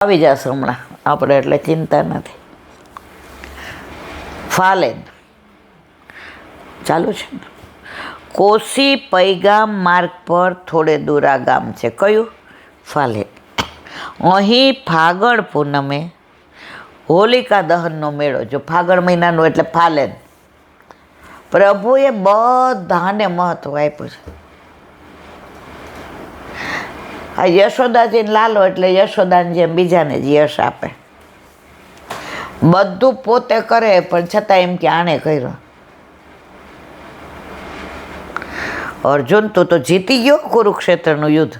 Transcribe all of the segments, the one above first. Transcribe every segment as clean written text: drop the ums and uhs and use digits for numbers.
આવી જશે હમણાં આપણે, એટલે ચિંતા નથી. ફાલેન ચાલુ છે ને. કોસી પૈગામ માર્ગ પર થોડે દૂર આ ગામ છે. કયું? ફાલેન. અહીં ફાગણ પૂનમે હોલિકા દહનનો મેળો. જો ફાગણ મહિનાનો એટલે ફાલેન. પ્રભુએ બધાને મહત્વ આપ્યું છે. આ યશોદાજીને લાલો એટલે યશોદાને જેમ બીજાને જ યશ આપે. બધું પોતે કરે પણ છતાં એમ કે આણે કર્યો. અર્જુન તું તો જીતી ગયો કુરુક્ષેત્રનું યુદ્ધ.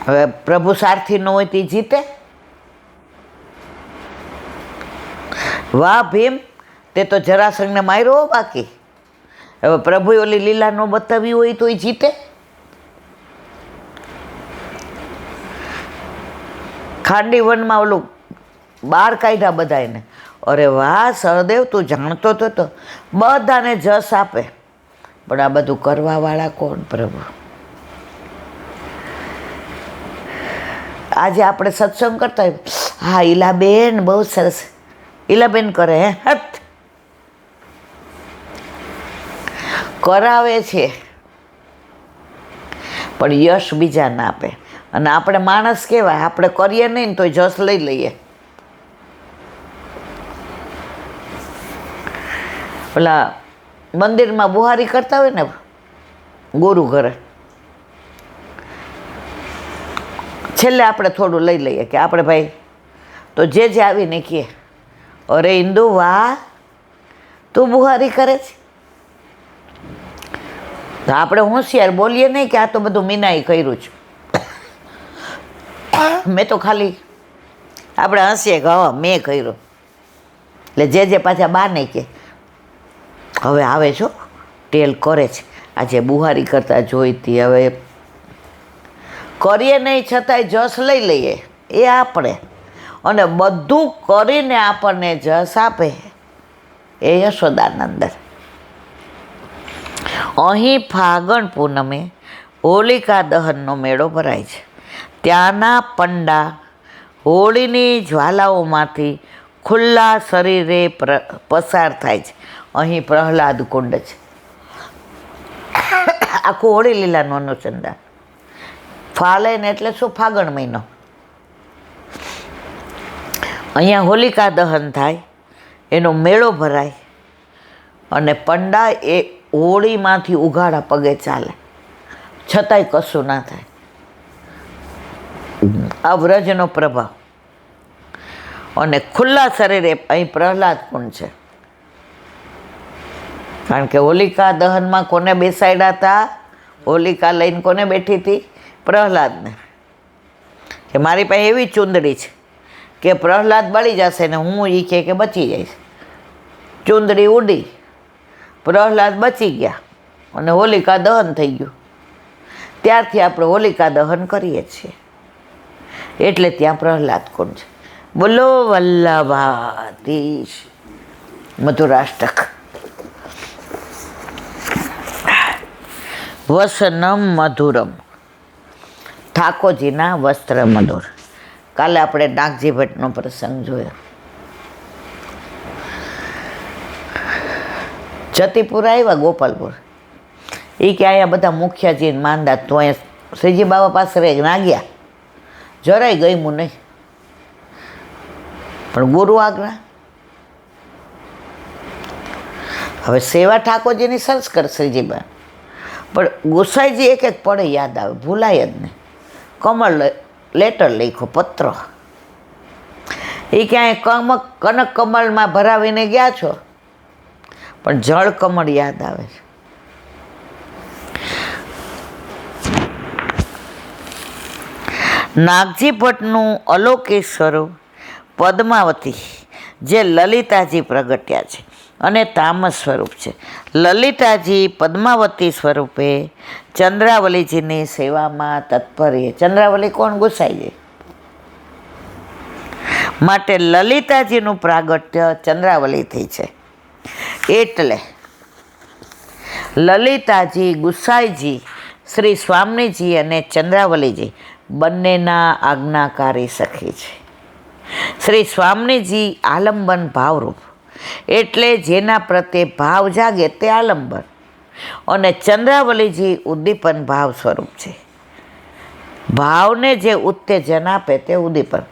હવે પ્રભુ સારથી ન હોય તે જીતે? વાહ ભીમ, તે તો જરાસંઘને માર્યો બાકી. હવે પ્રભુએ ઓલી લીલા ન બતાવી હોય તો એ જીતે? ખાંડી વનમાં ઓલું બહાર કાઢ્યા બધાને. અરે વાહ સહદેવ, તું જાણતો તો બધાને જસ આપે, પણ આ બધું કરવાવાળા કોણ? પ્રભુ. આજે આપણે સત્સંગ કરતા હોય, હા ઈલાબેન બહુ સરસ, ઈલાબેન કરે હે હત કરાવે છે, પણ યશ બીજા ના આપે. અને આપણે માણસ કહેવાય, આપણે કરીએ નહીં ને તો જસ લઈ લઈએ. પેલા મંદિરમાં બુહારી કરતા હોય ને ગુરુ ઘરે, છેલ્લે આપણે થોડું લઈ લઈએ કે આપણે ભાઈ, તો જે આવીને કહે, અરે ઇન્દુ વાહ તું બુહારી કરે છે. તો આપણે હોશિયાર બોલીએ નહીં કે આ તો બધું મીનાએ કર્યું છે. મેં તો ખાલી આપણે હસીએ કે હા મેં કર્યો. એટલે જે પાછા બા નહીં કે હવે આવે છો ટેલ કરે છે, આજે બુહારી કરતા જોઈતી. હવે કરીએ નહીં છતાંય જસ લઈ લઈએ એ આપણે, અને બધું કરીને આપણને જસ આપે એ યશોદાનંદર. અહીં ફાગણ પૂનમે હોલિકા દહનનો મેળો ભરાય છે. ત્યાંના પંડા હોળીની જ્વાલાઓમાંથી ખુલ્લા શરીરે પસાર થાય છે. અહીં પ્રહલાદ કુંડ છે. આખું હોળી લીલાનું અનુસંધાન. ફાલેન એટલે શું? ફાગણ મહિનો. અહીંયા હોલિકા દહન થાય, એનો મેળો ભરાય, અને પંડા એ હોળીમાંથી ઉઘાડા પગે ચાલે, છતાંય કશું ના થાય. આ વ્રજનો પ્રભાવ. અને ખુલ્લા શરીરે અહીં પ્રહલાદ કુંડ છે. કારણ કે હોલિકા દહનમાં કોને બેસાડ્યા હતા? હોલિકા લઈને કોને બેઠી હતી? પ્રહલાદને. કે મારી પાસે એવી ચૂંદડી છે કે પ્રહલાદ બળી જશે ને હું એ કે બચી જઈશ. ચૂંદડી ઉડી, પ્રહલાદ બચી ગયા અને હોલિકા દહન થઈ ગયું. ત્યારથી આપણે હોલિકા દહન કરીએ છીએ. એટલે ત્યાં પ્રહલાદ કુંડ છે. બોલો વલ્લભાધીશ. મધુરાષ્ટક. વસનમ મધુરમ. ઠાકોરજીના વસ્ત્ર મધુર. કાલે આપણે નાગજી ભટ્ટનો પ્રસંગ જોયો. જતીપુર આવ્યા, ગોપાલપુર. એ કે અહીંયા બધા મુખ્યજીને માંદા, તો અહીંયા શ્રીજી બાબા પાસે ના ગયા. જરાય ગયમું નહીં, પણ ગુરુ આજ્ઞા. હવે સેવા ઠાકોરજીની સરસ કર શ્રીજીબા, પણ ગોસાઈજી એક એક પડે યાદ આવે, ભૂલાય જ નહીં. કમળ લેટર લખ્યો, પત્ર. એ ક્યાંય કનક કમળમાં ભરાવીને ગયા છો, પણ જળ કમળ યાદ આવે છે. નાગજી ભટ્ટનું અલૌકિક સ્વરૂપ પદ્માવતી, જે લલિતાજી પ્રગટ્યા છે, અને તામસ સ્વરૂપ છે. લલિતાજી પદ્માવતી સ્વરૂપે ચંદ્રાવલીજીની સેવામાં તત્પર. ચંદ્રાવલી કોણ? ગોસાઈજી. માટે લલિતાજીનું પ્રાગટ્ય ચંદ્રાવલીથી છે. એટલે લલિતાજી, ગુસાઈજી, શ્રી સ્વામીજી અને ચંદ્રાવલીજી બંનેના આજ્ઞાકારી સખી છે. શ્રી સ્વામીજી આલંબન ભાવરૂપ, એટલે જેના પ્રત્યે ભાવ જાગે તે આલંબન, અને ચંદ્રાવલીજી ઉદ્દીપન ભાવ સ્વરૂપ છે. ભાવને જે ઉત્તેજન આપે તે ઉદ્દીપન.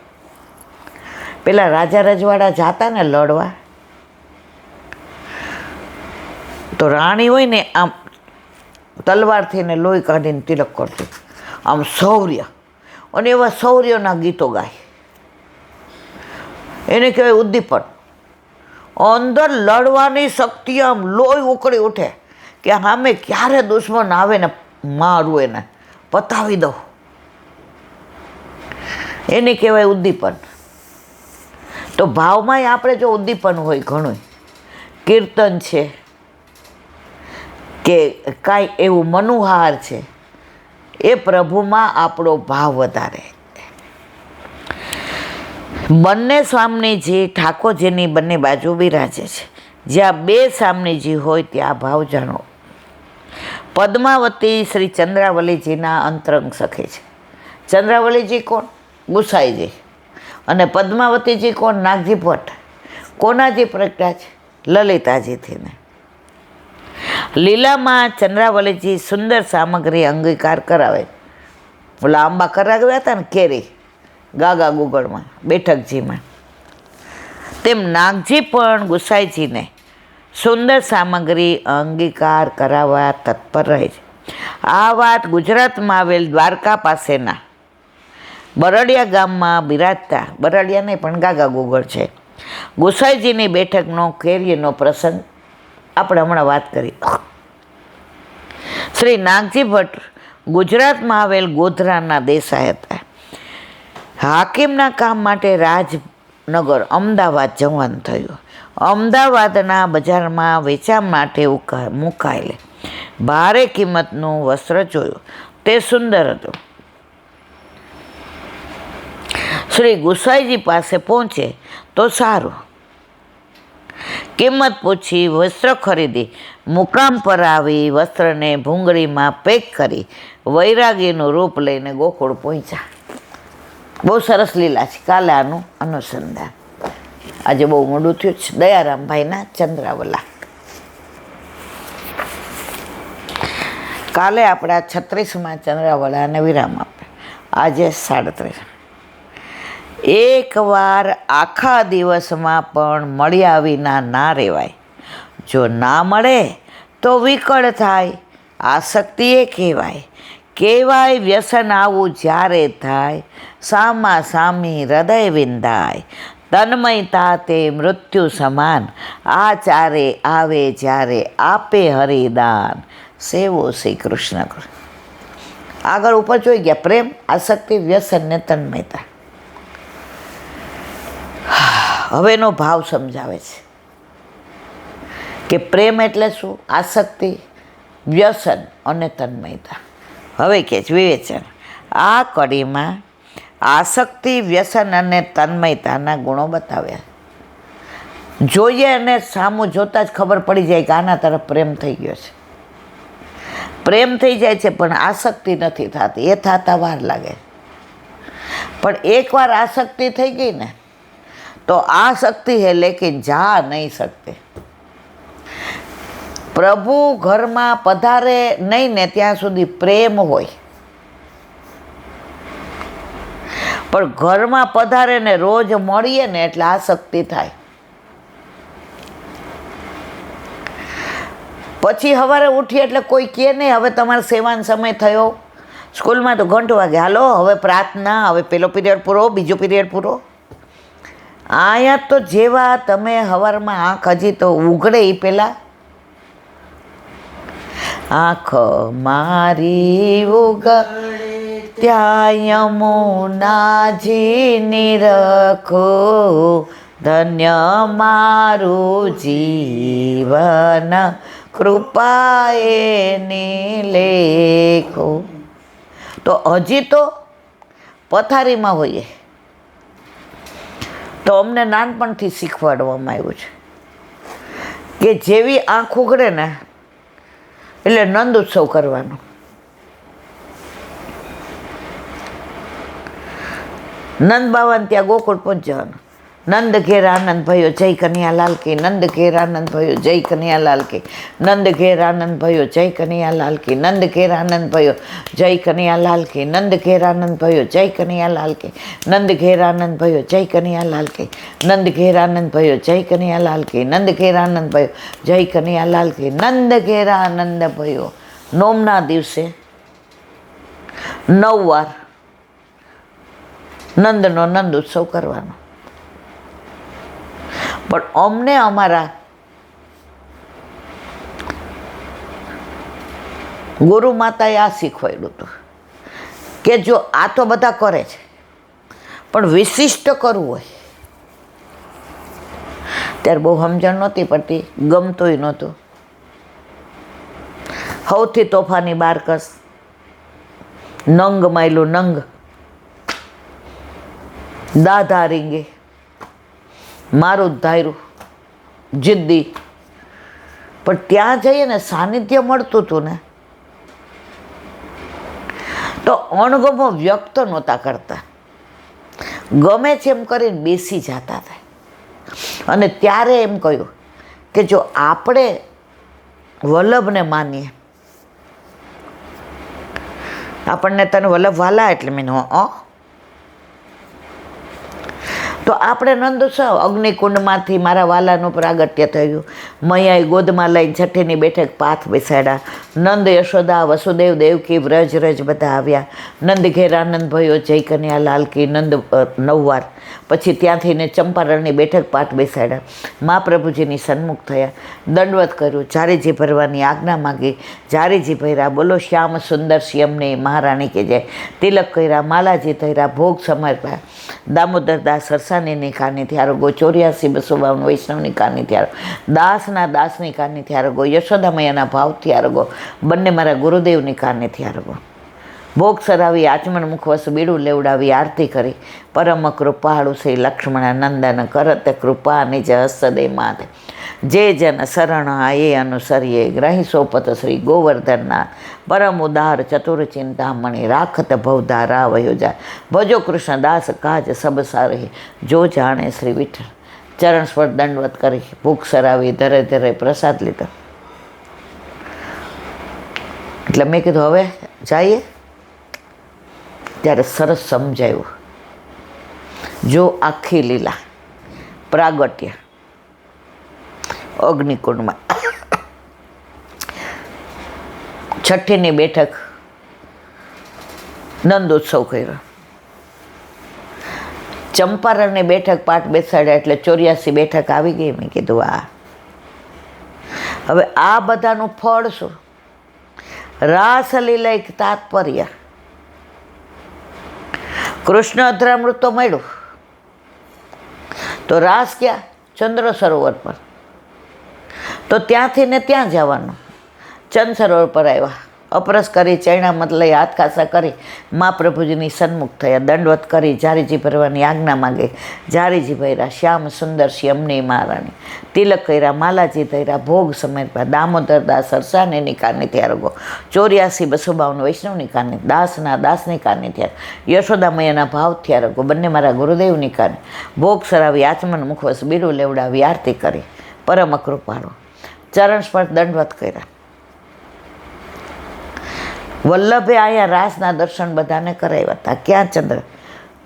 પેલા રાજા રજવાડા જાતા ને લડવા, તો રાણી હોય ને આમ તલવારથી ને લોહી કાઢીને તિલક કરતી, આમ શૌર્ય, અને એવા શૌર્યના ગીતો ગાય. એને કહેવાય ઉદ્દીપન. અંદર લડવાની શક્તિ, આમ લોહી ઉકળી ઉઠે કે સામે ક્યારે દુશ્મન આવે ને મારું એને પતાવી દઉં, એને કહેવાય ઉદ્દીપન. તો ભાવમાંય આપણે જો ઉદ્દીપન હોય ઘણું, કીર્તન છે કે કાંઈ એવું મનોહાર છે, એ પ્રભુમાં આપણો ભાવ વધારે. બંને સ્વામીજી ઠાકોરજીની બંને બાજુ બિરાજે છે. જ્યાં બે સ્વામીજી હોય ત્યાં ભાવ જાણો. પદ્માવતી શ્રી ચંદ્રાવલીજીના અંતરંગ સખી છે. ચંદ્રાવલીજી કોણ? ગુસાઈજી. અને પદ્માવતીજી કોણ? નાગજી ભટ્ટ. કોનાજી પ્રગટ્યા છે? લલિતાજીથી ને. લીલામાં ચંદ્રાવલીજી સુંદર સામગ્રી અંગીકાર કરાવે. ઓલા આંબા કરાવ્યા હતા ને કેરી, ગાગા ગુગળમાં, બેઠકજીમાં, તેમ નાગજી પણ ગુસાઈજીને સુંદર સામગ્રી અંગીકાર કરાવવા તત્પર રહે છે. આ વાત ગુજરાતમાં આવેલ દ્વારકા પાસેના બરડિયા ગામમાં બિરાજતા, બરડિયા નહીં પણ ગાગા ગુગળ છે, ગુસાઈજીની બેઠકનો કેરીનો પ્રસંગ આપણે હમણાં વાત કરી. શ્રી નાગજી ભટ્ટ ગુજરાતમાં આવેલ ગોધરાના દેસાઈ હતા. હાકીમના કામ માટે રાજનગર અમદાવાદ જવાનું થયું. અમદાવાદના બજારમાં વેચાણ માટે મુકાયેલ ભારે કિંમતનું વસ્ત્ર જોયું. તે સુંદર હતું. શ્રી ગુસાઈજી પાસે પહોંચે તો સારું. કિંમત પૂછી વસ્ત્ર ખરીદી મુકામ પર આવી વસ્ત્રને ભૂંગળીમાં પેક કરી વૈરાગીનું રૂપ લઈને ગોકુળ પહોંચ્યા. બહુ સરસ લીલા છે. કાલે આનું અનુસંધાન. આજે બહુ મોડું થયું છે. દયારામભાઈના ચંદ્રાવલા. કાલે આપણા 36માં ચંદ્રાવલાને વિરામ આપે. આજે 37. એકવાર આખા દિવસમાં પણ મળ્યા વિના ના રહેવાય. જો ના મળે તો વિકળ થાય. આસક્તિ એ કહેવાય વ્યસન આવું જ્યારે થાય. સામા સામી હૃદય વિંધાય. તન્મયતા તે મૃત્યુ સમાન. આ ચારે આવે જ્યારે આપે હરિદાન. સેવો શ્રી કૃષ્ણ. આગળ ઉપર જોઈ ગયા પ્રેમ, આસક્તિ, વ્યસન ને તન્મયતા. હવેનો ભાવ સમજાવે છે કે પ્રેમ એટલે શું, આસક્તિ, વ્યસન અને તન્મયતા. હવે કે છે વિવેચન. આ કડીમાં આસક્તિ, વ્યસન અને તન્મયતાના ગુણો બતાવ્યા. જોઈએ અને સામું જોતા જ ખબર પડી જાય કે આના તરફ પ્રેમ થઈ ગયો છે. પ્રેમ થઈ જાય છે પણ આસક્તિ નથી થતી. એ થતા વાર લાગે. પણ એકવાર આસક્તિ થઈ ગઈ ને તો આ શક્તિ હે લેકિન જા નહીં શકતી. પ્રભુ ઘરમાં પધારે નહીં ને ત્યાં સુધી પ્રેમ હોય, પણ ઘરમાં પધારે ને રોજ મળીએ ને એટલે આસક્તિ થાય. પછી સવારે ઉઠીએ એટલે કોઈ કહે નહીં હવે તમારો સેવાનો સમય થયો. સ્કૂલમાં તો ઘંટ વાગે, હાલો હવે પ્રાર્થના, હવે પેલો પીરિયડ પૂરો, બીજો પીરિયડ પૂરો. અહીંયા તો જેવા તમે સવારમાં આંખ હજી તો ઉઘડે એ પહેલાં આંખ મારી ઉઘડે ત્યાં યમુનાજી નિરખો. ધન્ય મારું જીવન કૃપાએ લેખો. તો હજી તો પથારીમાં હોઈએ. તો અમને નાનપણથી શીખવાડવામાં આવ્યું છે કે જેવી આંખ ઉઘડે ને એટલે નંદ ઉત્સવ કરવાનો. નંદ બાવાને ત્યાં ગોકુળ પહોંચવાનું. નંદ ઘેર આનંદ ભયો જય કનૈયાલાલ કી, નંદ ઘેર આનંદ ભયો જય કનૈયાલાલ કી, નંદ ઘેર આનંદ ભયો જય કનૈયાલાલ કી, નંદ ઘેર આનંદ ભયો જય કનૈયાલાલ કી, નંદ ઘેર આનંદ ભયો જય કનૈયાલાલ કી, નંદ ઘેર આનંદ ભયો જય કનૈયાલાલ કી, નંદ ઘેર આનંદ ભયો જય કનૈયાલાલ કી, નંદ ઘેર આનંદ ભયો જય કનૈયાલાલ કી, નંદ ઘેર આનંદ ભયો. નોમના દિવસે 9 વાર નંદનો નંદ ઉત્સવ કરવાનો. પણ અમને અમારા ગુરુ માતાએ આ શીખવાડ્યું હતું કે જો આ તો બધા કરે છે પણ વિશિષ્ટ કરવું હોય ત્યારે બહુ સમજણ નહોતી પડતી, ગમતોય નહોતું. સૌથી તોફાની બારકસ નંગ માયલું નંગ, દાધા રીંગે, મારું જ ધાર્યું, જિદ્દી. પણ ત્યાં જઈએ ને સાનિધ્ય મળતું હતું ને તો અણગમો વ્યક્ત નહોતા કરતા, ગમે છે એમ કરીને બેસી જતા હતા. અને ત્યારે એમ કહ્યું કે જો આપણે વલ્લભને માનીએ, આપણને તને વલ્લભ વાલા એટલે મેં તો આપણે નંદોત્સવ અગ્નિકુંડમાંથી મારા વાલાનું પ્રાગટ્ય થયું. મૈયાએ ગોદમાં લઈને છઠ્ઠીની બેઠક પાથ બેસાડ્યા. નંદ યશોદા વસુદેવ દેવકી વ્રજ રજ બધા આવ્યા. નંદ ઘેર આનંદ ભયો જય કનૈયાલાલ કી, નંદ 9 વાર. પછી ત્યાંથી ને ચંપારણની બેઠક પાઠ બેસાડ્યા. મહાપ્રભુજીની સન્મુખ થયા, દંડવત કર્યું, જારીજી ભરવાની આજ્ઞા માગી, જારીજી ભર્યા. બોલો શ્યામ સુંદર શ્યામને મહારાણી કે જાય. તિલક કર્યા, માલાજી ધર્યા, ભોગ સમર્પ્યા. દામોદરદાસ સરસાનીની કાનીથી આરોગો, 84-252 વૈષ્ણવની કાનીથી આરોગો, દાસની કાનીથી આરોગો, યશોદા મૈયાના ભાવથી આરોગો, બંને મારા ગુરુદેવની કાનીથી આરોગો. ભોગ સરાવી આચમન મુખવસ બીડું લેવડાવી આરતી કરી. પરમ કૃપાળુ શ્રી લક્ષ્મણ નંદન કરત કૃપા નિજ હસ્તદે માત. જે જન શરણ આયે અનુસરીએ ગ્રહી સોપત શ્રી ગોવર્ધનનાથ. પરમ ઉદાર ચતુર ચિંતામણી રાખત ભવધારા વયો જાય. ભજો કૃષ્ણદાસ કાજ સબ સારહી જો જાણે શ્રી વિઠ્ઠલ. ચરણ સ્પર્શ દંડવત કરી ભૂખ સરાવી ધરે ધરે પ્રસાદ લીધો. એટલે મેં કીધું હવે જઈએ. ત્યારે સરસ સમજાયું. જો આખી લીલા પ્રાગટ્ય અગ્નિકુંડમાં છઠ્ઠીની બેઠક નંદોત્સવ કર્યો. ચંપારણની બેઠક પાઠ બેસાડ્યા એટલે 84 બેઠક આવી ગઈ. મેં કીધું હવે આ બધાનું ફળ શું? રાસલીલા એક તાત્પર્ય. કૃષ્ણ અધરામૃત તો મળ્યું તો રાસ ક્યાં? ચંદ્ર સરોવર પર. તો ત્યાંથી ને ત્યાં જવાનું. ચંદ સરોવર પર આવ્યા, અપરસ કરી, ચૈણામત લઈ, હાથ ખાસા કરી મહાપ્રભુજીની સન્મુખ થયા. દંડવત કરી જારીજી ભરવાની આજ્ઞા માગે. જારીજી ભર્યા, શ્યામ સુંદર શ્યામની મહારાણી. તિલક કર્યા, માલાજી ધર્યા, ભોગ સમર્પ્યા. દામોદરદાસ સરસાનેની કાનીથી આરોગો, 84-252 વૈષ્ણવની કાની, દાસની કાનીથી આરોગો, યશોદા મૈયાના ભાવથી આરોગો, બંને મારા ગુરુદેવની કાની. ભોગ સરાવી આચમન મુખવસ બીડું લેવડાવી આરતી કરી. પરમ કૃપાળુ ચરણ સ્પર્શ દંડવત કર્યા. વલ્લભે અહીંયા રાસના દર્શન બધાને કરાવ્યા હતા. ક્યાં ચંદ્ર?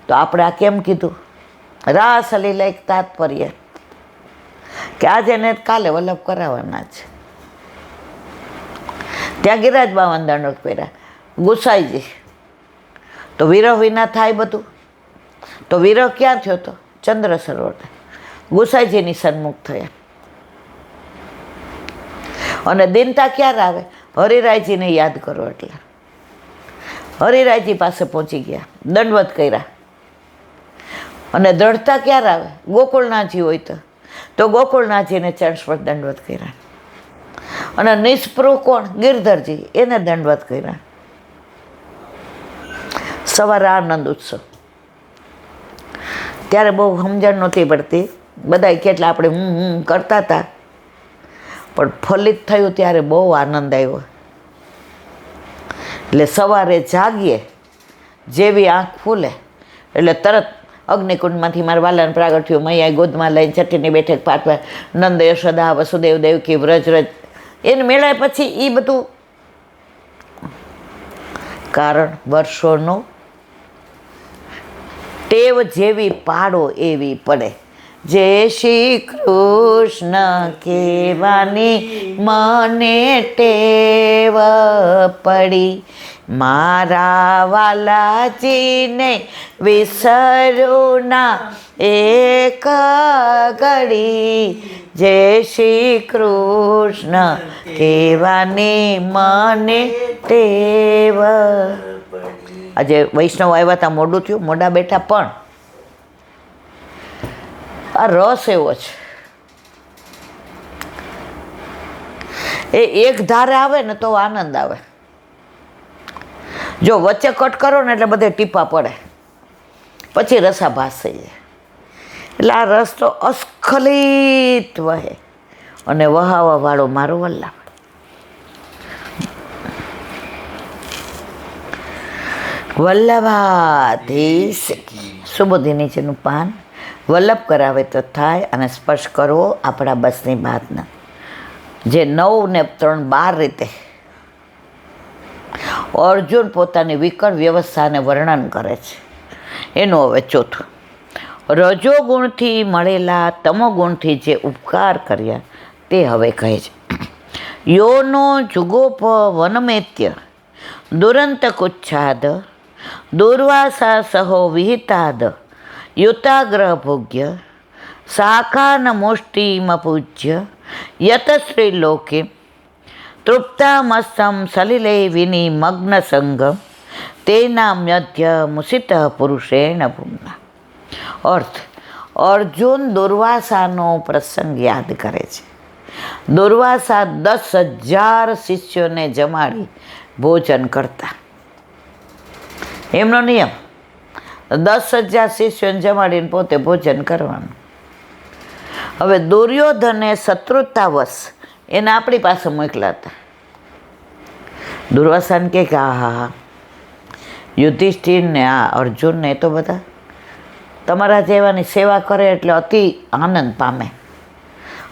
તો આપણે આ કેમ કીધું? રાસલીલા એક તાત્પર્ય કે આજે ને કાલે વલ્લભ કરાવવાના છે. ત્યાં ગિરાજ બાવન દંડવત કર્યા. ગુસાઈજી તો વિરહ વિના થાય બધું. તો વિરહ ક્યાં થયો? તો ચંદ્ર સરોવર. ગુસાઈજીની સન્મુખ થયા. અને દિનતા ક્યારે આવે? હરિરાયજીને યાદ કરો એટલે હરિરાયજી પાસે પહોંચી ગયા, દંડવત કર્યા. અને દ્રઢતા ક્યારે આવે? ગોકુળનાથજી હોય તો ગોકુળનાથજીને ચરણ સ્પર્શ દંડવત કર્યા. અને નિષ્પૃહ કોણ? ગિરધરજી, એને દંડવત કર્યા. સવારે આનંદ ઉત્સવ. ત્યારે બહુ સમજણ નહોતી પડતી, બધા કેટલા આપણે કરતા હતા. પણ ફલિત થયું ત્યારે બહુ આનંદ આવ્યો. એટલે સવારે જાગીએ, જેવી આંખ ખુલે એટલે તરત અગ્નિકુંડમાંથી મારા વાલાને પ્રાગટ થયું, મૈયા ગોદમાં લઈને છઠ્ઠીની બેઠક પાઠવા, નંદ યશોદા વસુદેવ દેવકી વ્રજ એને મેળાય પછી એ બધું કારણ વર્ષોનું ટેવ જેવી પાડો એવી પડે. જય શ્રી કૃષ્ણ કહેવાની મને ટેવ પડી, મારા વાલાજીને વિસરું ના એક ઘડી. જય શ્રી કૃષ્ણ કહેવાની મને ટેવ. આજે વૈષ્ણવ આવ્યા હતા, મોડું થયું, મોડા બેઠા, પણ આ રસ એવો છે, એ એક ધારે આવે ને તો આનંદ આવે. જો વચ્ચે કટ કરો ને એટલે બધે ટીપા પડે, પછી રસાભાસ થઈ જાય. એટલે આ રસ તો અસ્ખલિત વહે, અને વહાવા વાળો મારો વલ્લભ. વલ્લભાધીશ સુબોધી નીચેનું પાન. વલ્લભ કરાવે તો થાય, અને સ્પર્શ કરવો આપણા બસની વાત ન. જે 9 ને 3 12 રીતે અર્જુન પોતાની વિકળ વ્યવસ્થાને વર્ણન કરે છે. એનું હવે ચોથું, રજોગુણથી મળેલા તમોગુણથી જે ઉપકાર કર્યા તે હવે કહે છે. યોનો જુગોપ વનમેત્ય દુરંત કુચ્છાદ દુર્વાસા સહો વિહિતાદ યુતાગ્રહ ભોગ્ય શાખાન મુષ્ટિમપૂજ્ય યત શ્રીલોકે તૃપ્તામસ્તમ સલિલે વિનિમગ્ન સંગમ તેનામ્યધ્ય મુસિત પુરુષેણ ભૂમના. અર્થ, અર્જુન દુર્વાસાનો પ્રસંગ યાદ કરે છે. દુર્વાસા 10,000 શિષ્યોને જમાડી ભોજન કરતા. એમનો નિયમ 10,000 શિષ્યોને જમાડીને પોતે ભોજન કરવાનું. હવે દુર્યોધને શત્રુતાવશ એને આપણી પાસે મોકલ્યા હતા. દુર્વાસાને કે હા, યુધિષ્ઠિર ને આ અર્જુન ને તો બધા તમારા જેવાની સેવા કરે એટલે અતિ આનંદ પામે,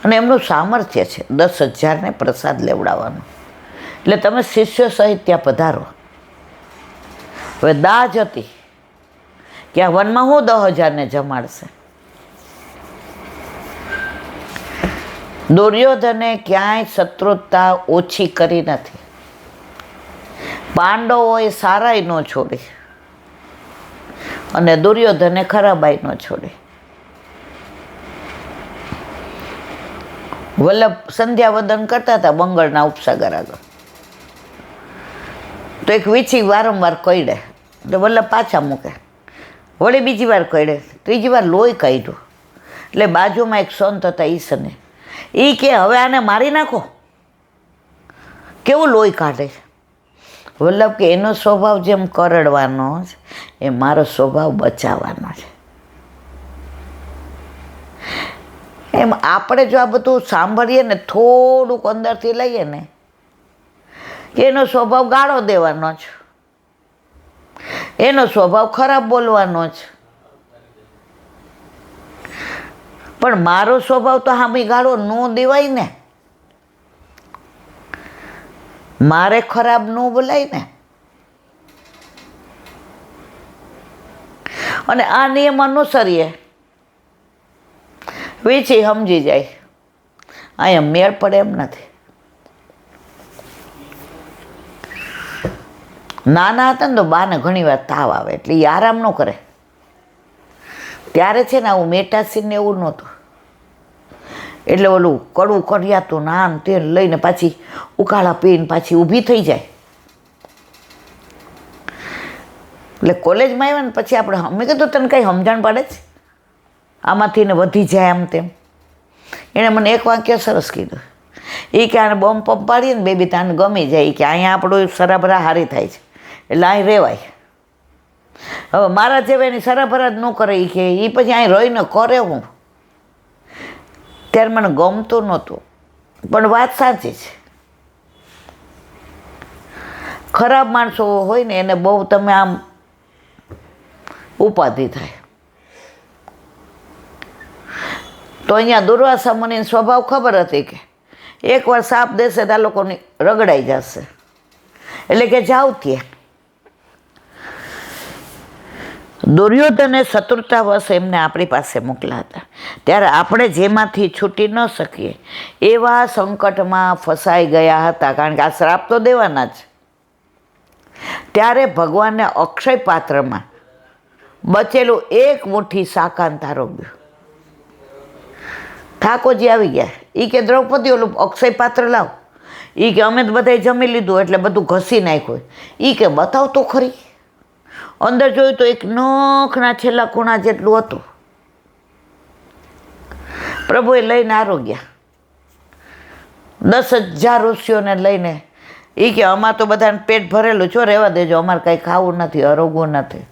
અને એમનું સામર્થ્ય છે 10,000ને પ્રસાદ લેવડાવવાનો. એટલે તમે શિષ્યો સહિત ત્યાં પધારો. હવે દાજ હતી કે આ વનમાં હું 10,000ને જમાડશે. દુર્યોધને ક્યાંય શત્રુતા ઓછી કરી નથી. પાંડવોએ સારાઈ ન છોડી, અને દુર્યોધને ખરાબાઈ ન છોડી. વલ્લભ સંધ્યાવંદન કરતા હતા બંગળના ઉપસાગર આગળ, તો એક વીછી વારંવાર કઈડે, તો વલ્લભ પાછા મૂકે, વળી બીજી વાર કઈડે, ત્રીજી વાર લોહી કાઢ્યું. એટલે બાજુમાં એક સંત હતા ઈસને, એ કે હવે આને મારી નાખો, કેવું લોહી કાઢે છે. વલ્લભ કે એનો સ્વભાવ જેમ કરડવાનો છે, એ મારો સ્વભાવ બચાવવાનો છે. એમ આપણે જો આ બધું સાંભળીએ ને, થોડુંક અંદરથી લઈએ ને, કે એનો સ્વભાવ ગાળો દેવાનો છે, એનો સ્વભાવ ખરાબ બોલવાનો છે. પણ મારો સ્વભાવ તો હામી ગાળો ન દેવાય ને, મારે ખરાબ ન બોલાય ને. અને આ નિયમ અનુસરીએ, વીછી સમજી જાય. અહીંયા મેળ પડે એમ નથી. નાના હતા ને તો બાને ઘણી વાર તાવ આવે, એટલે એ આરામ ન કરે. ત્યારે છે ને આવું મેટાસીન એવું નહોતું, એટલે ઓલું કડવું કડિયાતું નાન તે લઈને પાછી ઉકાળા પીને પાછી ઊભી થઈ જાય. એટલે કોલેજમાં આવ્યા ને પછી આપણે અમે કીધું તને કંઈ સમજણ પડે છે આમાંથી ને વધી જાય આમ તેમ. એણે મને એક વાક્ય સરસ કીધું, એ કે આને બોમ્બ પંપ પાડીએ ને બેબી તાને ગમી જાય, કે અહીંયા આપણું સરાભરા હારી થાય છે એટલે અહીં રહેવાય. હવે મારા જેવા એની સરાભરા જ ન કરે, એ કે એ પછી અહીં રહીને કરે હું. ત્યારે મને ગમતું નહોતું, પણ વાત સાચી છે. ખરાબ માણસો હોય ને એને બહુ તમે આમ ઉપાધિ થાય. તો અહીંયા દુર્વાસા મુનિનો સ્વભાવ ખબર હતી કે એકવાર સાપ દેશે તો આ લોકોની રગડાઈ જશે, એટલે કે જાવ ત્યાં. દુર્યોધને શત્રુતાવશ એમને આપણી પાસે મોકલ્યા હતા. ત્યારે આપણે જેમાંથી છૂટી ન શકીએ એવા સંકટમાં ફસાઈ ગયા હતા, કારણ કે આ શ્રાપ તો દેવાના જ. ત્યારે ભગવાનને અક્ષય પાત્રમાં બચેલું એક મુઠ્ઠી શાકાંત આરોગ્યું. ઠાકોરજી આવી ગયા. એ કે દ્રૌપદી ઓલું અક્ષય પાત્ર લાવ. એ કે અમે તો બધાએ જમી લીધું એટલે બધું ઘસી નાખ્યું. એ કે બતાવ તો ખરી. અંદર જોયું તો એક નખના છેલ્લા ખૂણા જેટલું હતું. પ્રભુએ લઈને આરોગ્યા. 10,000 ઋષિઓને લઈને. એ કે અમારે તો બધાને પેટ ભરેલું છો, રહેવા દેજો, અમારે કંઈ ખાવું નથી, અરોગવું નથી.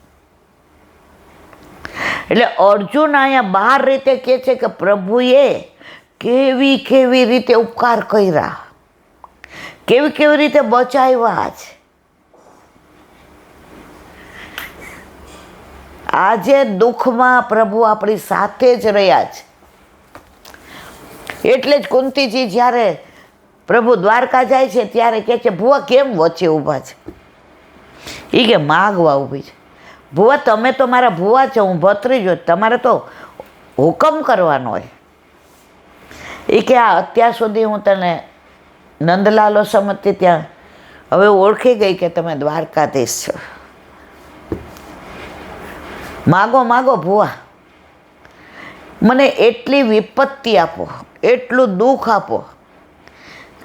એટલે અર્જુન અહીંયા બહાર રીતે કહે છે કે પ્રભુએ કેવી કેવી રીતે ઉપકાર કર્યા, કેવી કેવી રીતે બચાવ્યા છે. આજે દુઃખમાં પ્રભુ આપણી સાથે જ રહ્યા છે. એટલે જ કુંતીજી જ્યારે પ્રભુ દ્વારકા જાય છે ત્યારે કહે છે ભુવા કેમ વચ્ચે ઊભા છે? એ કે માગવા ઊભી છે. ભુવા તમે તો મારા ભુવા છો, હું ભત્રીજો, તમારે તો હુકમ કરવાનો હોય. એ કે આ અત્યાર સુધી હું તને નંદલાલો સમજતી ત્યાં હવે ઓળખી ગઈ કે તમે દ્વારકાધીશ છો. માગો માગો ભુવા, મને એટલી વિપત્તિ આપો, એટલું દુઃખ આપો,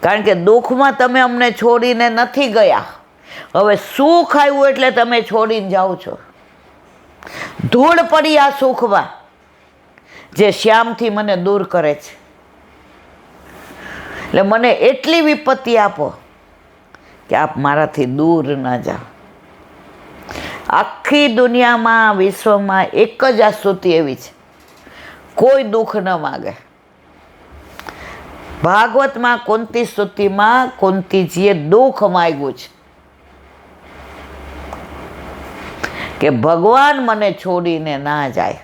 કારણ કે દુઃખમાં તમે અમને છોડીને નથી ગયા. હવે સુખ આવ્યું એટલે તમે છોડીને જાઓ છો. ધૂળ પડી આ સુખમાં જે શ્યામથી મને દૂર કરે છે. એટલે મને એટલી વિપત્તિ આપો કે આપ મારાથી દૂર ન જાઓ. આખી દુનિયામાં વિશ્વમાં એક જ આ સ્તુતિ એવી છે, કોઈ દુઃખ ન માગે. ભાગવતમાં કુંતી સ્તુતિમાં કુંતીજીએ દુઃખ માગ્યું છે કે ભગવાન મને છોડીને ના જાય,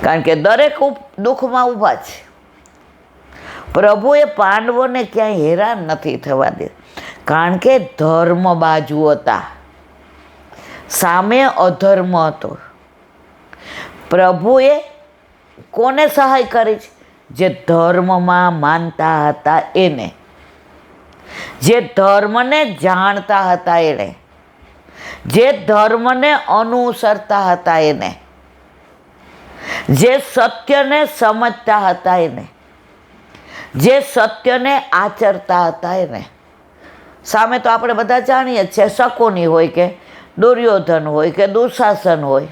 કારણ કે દરેક દુઃખમાં ઊભા છે. પ્રભુએ પાંડવોને ક્યાંય હેરાન નથી થવા દે, કારણ કે ધર્મ બાજુ હતા, સામે અધર્મ હતો. પ્રભુએ કોને સહાય કરી છે? જે ધર્મમાં માનતા હતા એને, જે ધર્મને જાણતા હતા એને, જે ધર્મને અનુસરતા હતા એને, જે સત્યને સમજતા હતા એને, જે સત્યને આચરતા હતા એને. સામે તો આપણે બધા જાણીએ છીએ, શકુની હોય કે દુર્યોધન હોય કે દુશાસન હોય.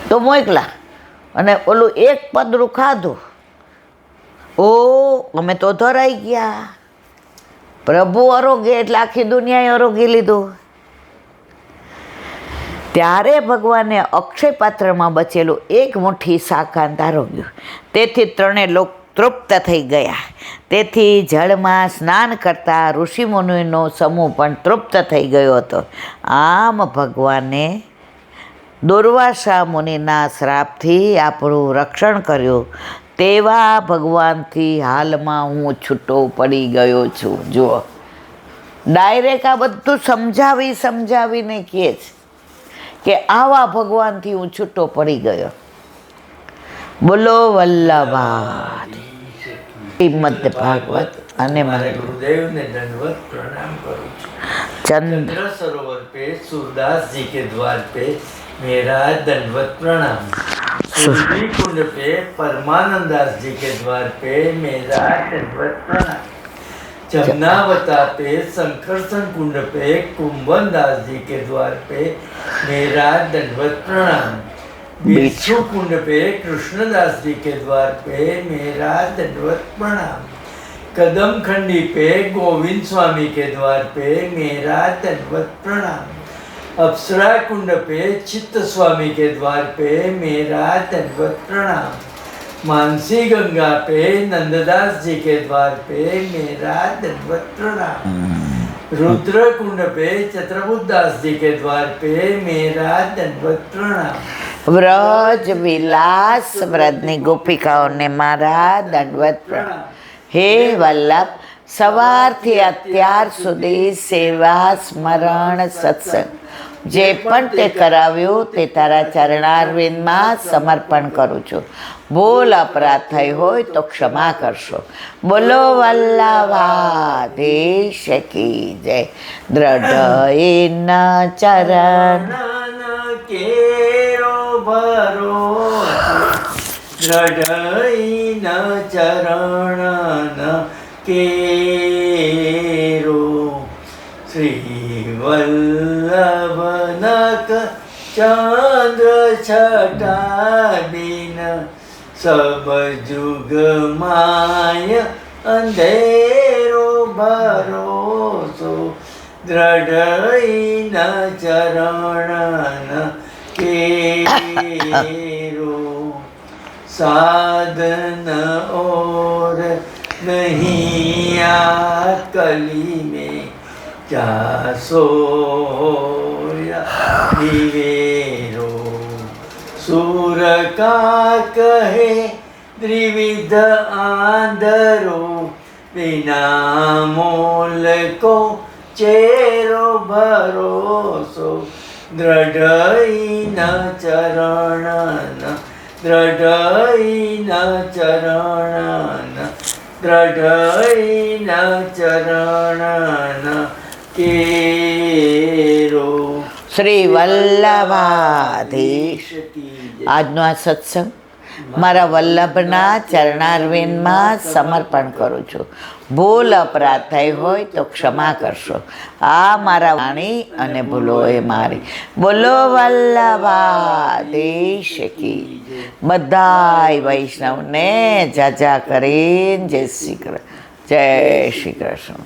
તો મોકલા અને ઓલું એક પદરું ખાધું, ઓ અમે તો ધરાઈ ગયા. પ્રભુ આરોગ્ય એટલે આખી દુનિયાએ આરોગી લીધું. ત્યારે ભગવાને અક્ષય પાત્રમાં બચેલું એક મુઠ્ઠી શાકાંત આરોગ્યું. તેથી ત્રણેય લોક તૃપ્ત થઈ ગયા. તેથી જળમાં સ્નાન કરતા ઋષિમુનિનો સમૂહ પણ તૃપ્ત થઈ ગયો હતો. આમ ભગવાને દુર્વાસા મુનિના શ્રાપથી આપણું રક્ષણ કર્યું. તેવા ભગવાનથી હાલમાં હું છૂટો પડી ગયો છું. જુઓ, ડાયરેક્ટ આ બધું સમજાવીને કહે છે કે આવા ભગવાનથી હું છૂટો પડી ગયો. બોલો વલ્લભા શ્રીમદ ભાગવત. અને गुरुदेव ने दंडवत प्रणाम करूँ. चंद्र सरोवर पे सूरदास जी के द्वार पे मेरा दंडवत प्रणाम. सूर्य कुंड पे परमानंदास जी के द्वार पे मेरा दंडवत प्रणाम. जमनावता पे संकर्षण कुंड पे कुंभनदास जी के द्वार पे मेरा दंडवत प्रणाम. बिच्छू कुंड पे कृष्णदास जी के द्वार पे मेरा दंडवत प्रणाम. कदम खंडी पे गोविंद स्वामी के द्वार पे मेरा दंडवत प्रणाम. अप्सरा कुंड पे चित्त स्वामी के द्वार पे मेरा दंडवत प्रणाम. मानसी गंगा पे नंददास जी के द्वार पे मेरा दंडवत प्रणाम. रुद्रकुंड पे चतुर्बुदास जी के द्वार पे मेरा दंडवत प्रणाम। વ્રજ વિલાસ વ્રજની ગોપિકાઓને મારા દંડવત પ્રણામ। હે વલ્લભ, સવારથી અત્યાર સુધી સેવા સ્મરણ સત્સંગ જે પણ તે કરાવ્યું તે તારા ચરણારવિંદમાં સમર્પણ કરું છું। ભૂલ અપરાધ થઈ હોય તો ક્ષમા કરશો। બોલો વલ્લભાધીશ કી જય। દ્રઢ ચરણ केरो भरोसे दृढ़ चरण केरो श्री वल्लभ नक चंद्र छटा दिन सब जुग माय अंधेरो भरोसो दृढ़ चरण केरो साधन और नहीं आ कली में क्या सोया निवेरो सूर का कहे त्रिविध आंधरो बिना मोल को चेरो भरोसो दृढ़ चरण दृढ़ चरण दृढ़ चरण केरो। શ્રી વલ્લભાધીશ આજનો આ સત્સંગ મારા વલ્લભના ચરણારવિંદમાં સમર્પણ કરું છું। ભૂલ અપરાધ થઈ હોય તો ક્ષમા કરશો। આ મારા વાણી અને ભૂલો એ મારી। બોલો વલ્લભાધીશ કી। બધાય વૈષ્ણવને જાજા કરીને જય શ્રી કૃષ્ણ, જય શ્રી કૃષ્ણ।